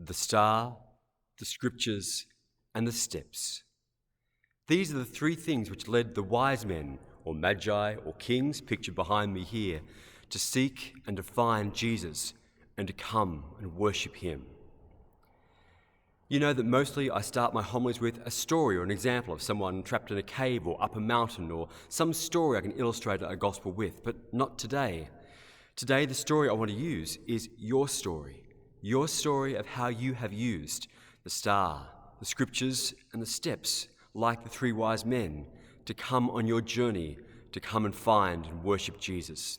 the star, the scriptures, and the steps. These are the three things which led the wise men, or Magi, or kings, pictured behind me here, to seek and to find Jesus and to come and worship him. You know that mostly I start my homilies with a story or an example of someone trapped in a cave or up a mountain, or some story I can illustrate a gospel with, but not today. Today, the story I want to use is your story of how you have used the star, the scriptures, and the steps, like the three wise men, to come on your journey, to come and find and worship Jesus.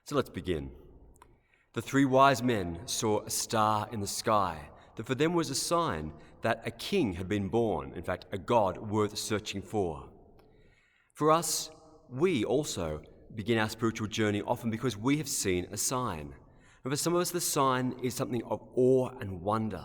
So let's begin. The three wise men saw a star in the sky that for them was a sign that a king had been born, in fact, a God worth searching for. For us, we also begin our spiritual journey often because we have seen a sign. And for some of us, the sign is something of awe and wonder.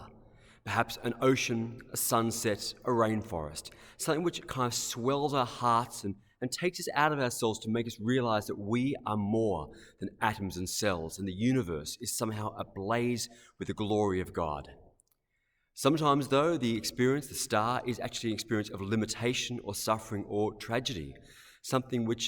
Perhaps an ocean, a sunset, a rainforest, something which kind of swells our hearts and takes us out of ourselves to make us realize that we are more than atoms and cells, and the universe is somehow ablaze with the glory of God. Sometimes, though, the star, is actually an experience of limitation or suffering or tragedy, an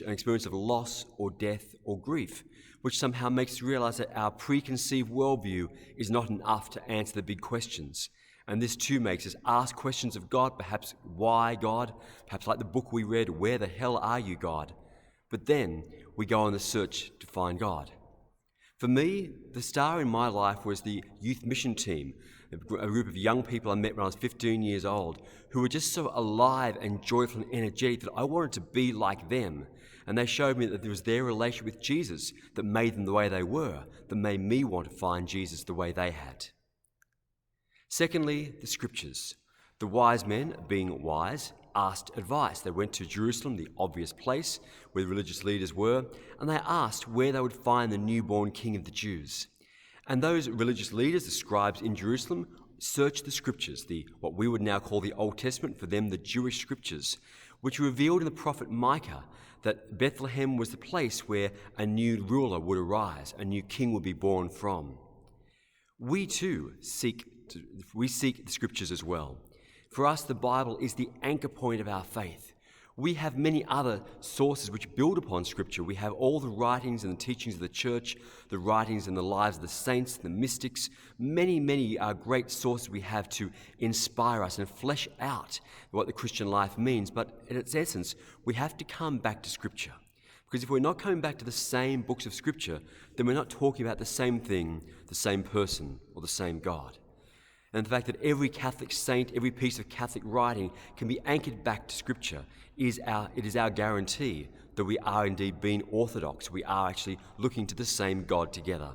experience of loss or death or grief, which somehow makes us realize that our preconceived worldview is not enough to answer the big questions. And this too makes us ask questions of God, perhaps why God, perhaps like the book we read, where the hell are you, God? But then we go on the search to find God. For me, the star in my life was the youth mission team, a group of young people I met when I was 15 years old, who were just so alive and joyful and energetic that I wanted to be like them. And they showed me that it was their relationship with Jesus that made them the way they were, that made me want to find Jesus the way they had. Secondly, the scriptures. The wise men, being wise, asked advice. They went to Jerusalem, the obvious place where the religious leaders were, and they asked where they would find the newborn king of the Jews. And those religious leaders, the scribes in Jerusalem, searched the scriptures, what we would now call the Old Testament, for them the Jewish scriptures, which revealed in the prophet Micah that Bethlehem was the place where a new ruler would arise, a new king would be born from. We too seek the scriptures as well. For us, the Bible is the anchor point of our faith. We have many other sources which build upon Scripture. We have all the writings and the teachings of the church, the writings and the lives of the saints, the mystics, many great sources we have to inspire us and flesh out what the Christian life means. But in its essence, we have to come back to Scripture. Because if we're not coming back to the same books of Scripture, then we're not talking about the same thing, the same person, or the same God. And the fact that every Catholic saint, every piece of Catholic writing can be anchored back to Scripture is our guarantee that we are indeed being orthodox. We are actually looking to the same God together.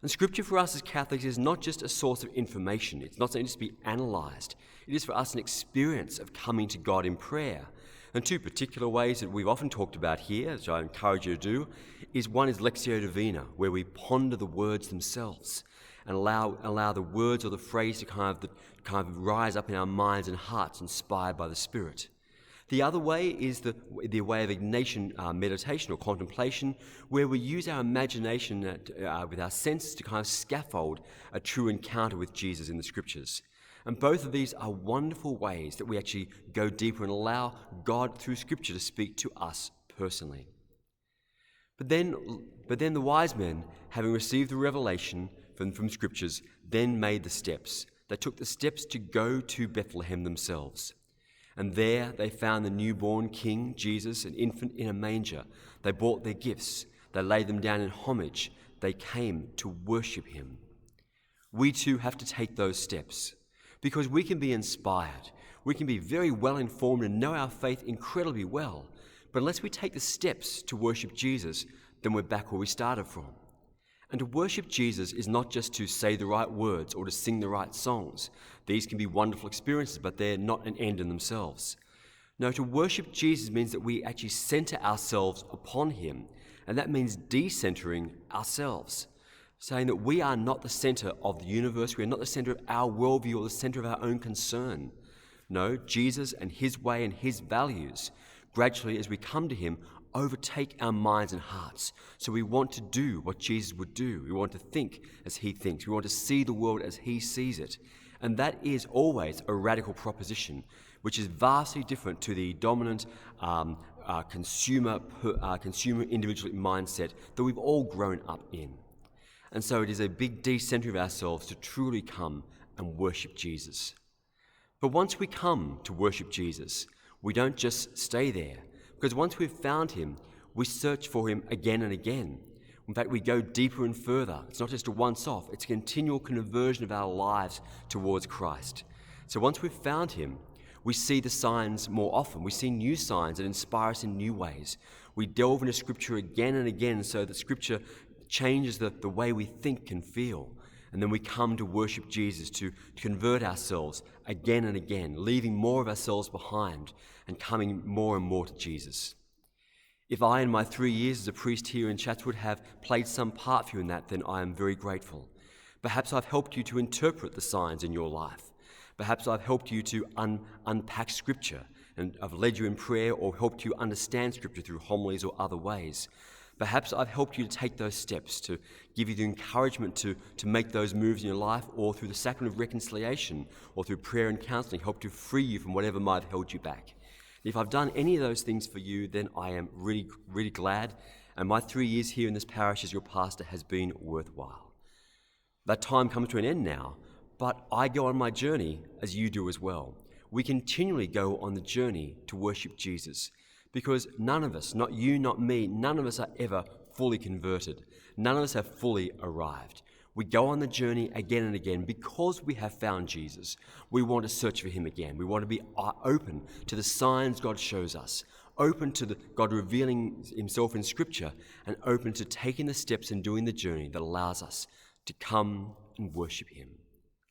And Scripture for us as Catholics is not just a source of information. It's not something just to be analysed. It is for us an experience of coming to God in prayer. And two particular ways that we've often talked about here, which I encourage you to do, one is Lectio Divina, where we ponder the words themselves and allow the words or the phrase to kind of rise up in our minds and hearts, inspired by the Spirit. The other way is the way of Ignatian meditation or contemplation, where we use our imagination with our senses to kind of scaffold a true encounter with Jesus in the Scriptures. And both of these are wonderful ways that we actually go deeper and allow God through Scripture to speak to us personally. But then the wise men, having received the revelation from Scriptures, then made the steps. They took the steps to go to Bethlehem themselves. And there they found the newborn King, Jesus, an infant in a manger. They brought their gifts. They laid them down in homage. They came to worship him. We too have to take those steps, because we can be inspired. We can be very well informed and know our faith incredibly well. But unless we take the steps to worship Jesus, then we're back where we started from. And to worship Jesus is not just to say the right words or to sing the right songs. These can be wonderful experiences, but they're not an end in themselves. No, to worship Jesus means that we actually center ourselves upon him, and that means decentering ourselves, saying that we are not the center of the universe, we are not the center of our worldview or the center of our own concern. No, Jesus and his way and his values, gradually as we come to him, overtake our minds and hearts. So we want to do what Jesus would do. We want to think as he thinks. We want to see the world as he sees it. And that is always a radical proposition, which is vastly different to the dominant consumer individual mindset that we've all grown up in. And so it is a big decentering of ourselves to truly come and worship Jesus. But once we come to worship Jesus, we don't just stay there, because once we've found him, we search for him again and again. In fact, we go deeper and further. It's not just a once-off, it's a continual conversion of our lives towards Christ. So once we've found him, we see the signs more often. We see new signs that inspire us in new ways. We delve into Scripture again and again so that Scripture changes the way we think and feel. And then we come to worship Jesus, to convert ourselves again and again, leaving more of ourselves behind and coming more and more to Jesus. If I, in my 3 years as a priest here in Chatswood, have played some part for you in that, then I am very grateful. Perhaps I've helped you to interpret the signs in your life. Perhaps I've helped you to unpack Scripture, and I've led you in prayer or helped you understand Scripture through homilies or other ways. Perhaps I've helped you to take those steps, to give you the encouragement to make those moves in your life, or through the sacrament of reconciliation, or through prayer and counselling, help to free you from whatever might have held you back. If I've done any of those things for you, then I am really, really glad, and my 3 years here in this parish as your pastor has been worthwhile. That time comes to an end now, but I go on my journey as you do as well. We continually go on the journey to worship Jesus, because none of us, not you, not me, none of us are ever fully converted. None of us have fully arrived. We go on the journey again and again because we have found Jesus. We want to search for him again. We want to be open to the signs God shows us, open to God revealing himself in Scripture, and open to taking the steps and doing the journey that allows us to come and worship him.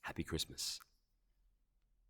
Happy Christmas.